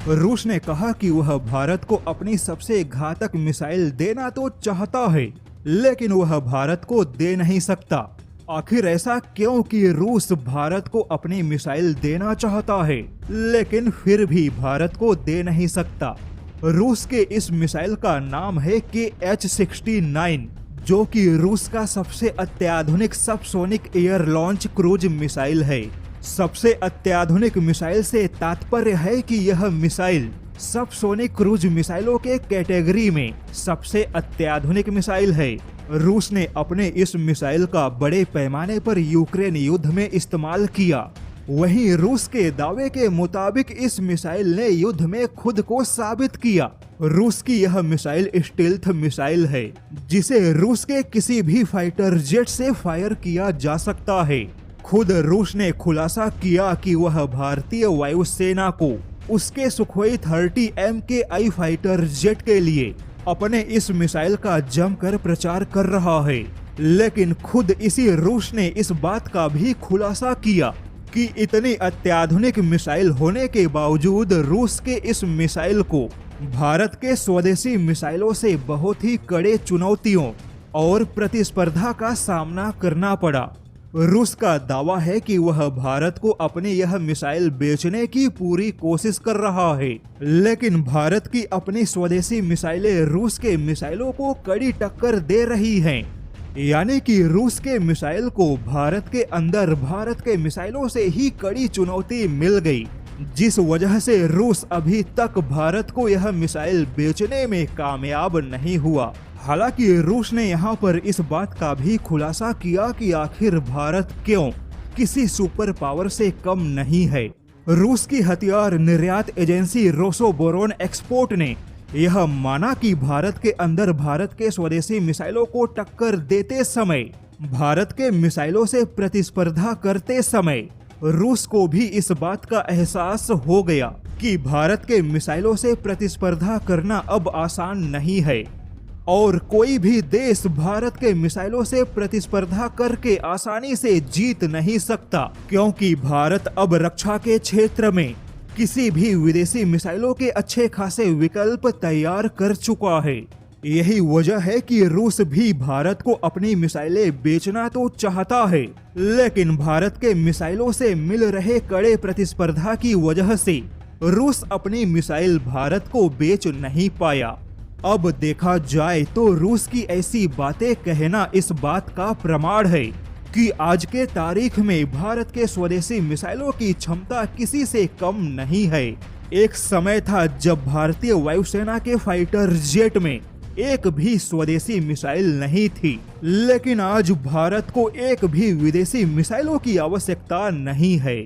रूस ने कहा कि वह भारत को अपनी सबसे घातक मिसाइल देना तो चाहता है, लेकिन वह भारत को दे नहीं सकता। आखिर ऐसा क्यों कि रूस भारत को अपनी मिसाइल देना चाहता है, लेकिन फिर भी भारत को दे नहीं सकता? रूस के इस मिसाइल का नाम है KH-69, जो कि रूस का सबसे अत्याधुनिक subsonic air launch cruise missile है। सबसे अत्याधुनिक मिसाइल से तात्पर्य है कि यह मिसाइल सबसोनिक क्रूज मिसाइलों के कैटेगरी में सबसे अत्याधुनिक मिसाइल है। रूस ने अपने इस मिसाइल का बड़े पैमाने पर यूक्रेन युद्ध में इस्तेमाल किया। वहीं रूस के दावे के मुताबिक इस मिसाइल ने युद्ध में खुद को साबित किया। रूस की यह मिसाइल स्टील्थ मिसाइल है, जिसे रूस के किसी भी फाइटर जेट से फायर किया जा सकता है। खुद रूस ने खुलासा किया कि वह भारतीय वायुसेना को उसके सुखोई 30 MKI फाइटर जेट के लिए अपने इस मिसाइल का जमकर प्रचार कर रहा है। लेकिन खुद इसी रूस ने इस बात का भी खुलासा किया कि इतनी अत्याधुनिक मिसाइल होने के बावजूद रूस के इस मिसाइल को भारत के स्वदेशी मिसाइलों से बहुत ही कड़े चुनौतियों और प्रतिस्पर्धा का सामना करना पड़ा। रूस का दावा है कि वह भारत को अपनी यह मिसाइल बेचने की पूरी कोशिश कर रहा है, लेकिन भारत की अपनी स्वदेशी मिसाइलें रूस के मिसाइलों को कड़ी टक्कर दे रही हैं। यानी कि रूस के मिसाइल को भारत के अंदर भारत के मिसाइलों से ही कड़ी चुनौती मिल गई, जिस वजह से रूस अभी तक भारत को यह मिसाइल बेचने में कामयाब नहीं हुआ। हालांकि रूस ने यहाँ पर इस बात का भी खुलासा किया कि आखिर भारत क्यों किसी सुपर पावर से कम नहीं है। रूस की हथियार निर्यात एजेंसी रोसोबोरोन एक्सपोर्ट ने यह माना कि भारत के अंदर भारत के स्वदेशी मिसाइलों को टक्कर देते समय, भारत के मिसाइलों से प्रतिस्पर्धा करते समय रूस को भी इस बात का एहसास हो गया कि भारत के मिसाइलों से प्रतिस्पर्धा करना अब आसान नहीं है और कोई भी देश भारत के मिसाइलों से प्रतिस्पर्धा करके आसानी से जीत नहीं सकता, क्योंकि भारत अब रक्षा के क्षेत्र में किसी भी विदेशी मिसाइलों के अच्छे खासे विकल्प तैयार कर चुका है। यही वजह है कि रूस भी भारत को अपनी मिसाइलें बेचना तो चाहता है, लेकिन भारत के मिसाइलों से मिल रहे कड़े प्रतिस्पर्धा की वजह से रूस अपनी मिसाइल भारत को बेच नहीं पाया। अब देखा जाए तो रूस की ऐसी बातें कहना इस बात का प्रमाण है कि आज के तारीख में भारत के स्वदेशी मिसाइलों की क्षमता किसी से कम नहीं है। एक समय था जब भारतीय वायुसेना के फाइटर जेट में एक भी स्वदेशी मिसाइल नहीं थी, लेकिन आज भारत को एक भी विदेशी मिसाइलों की आवश्यकता नहीं है।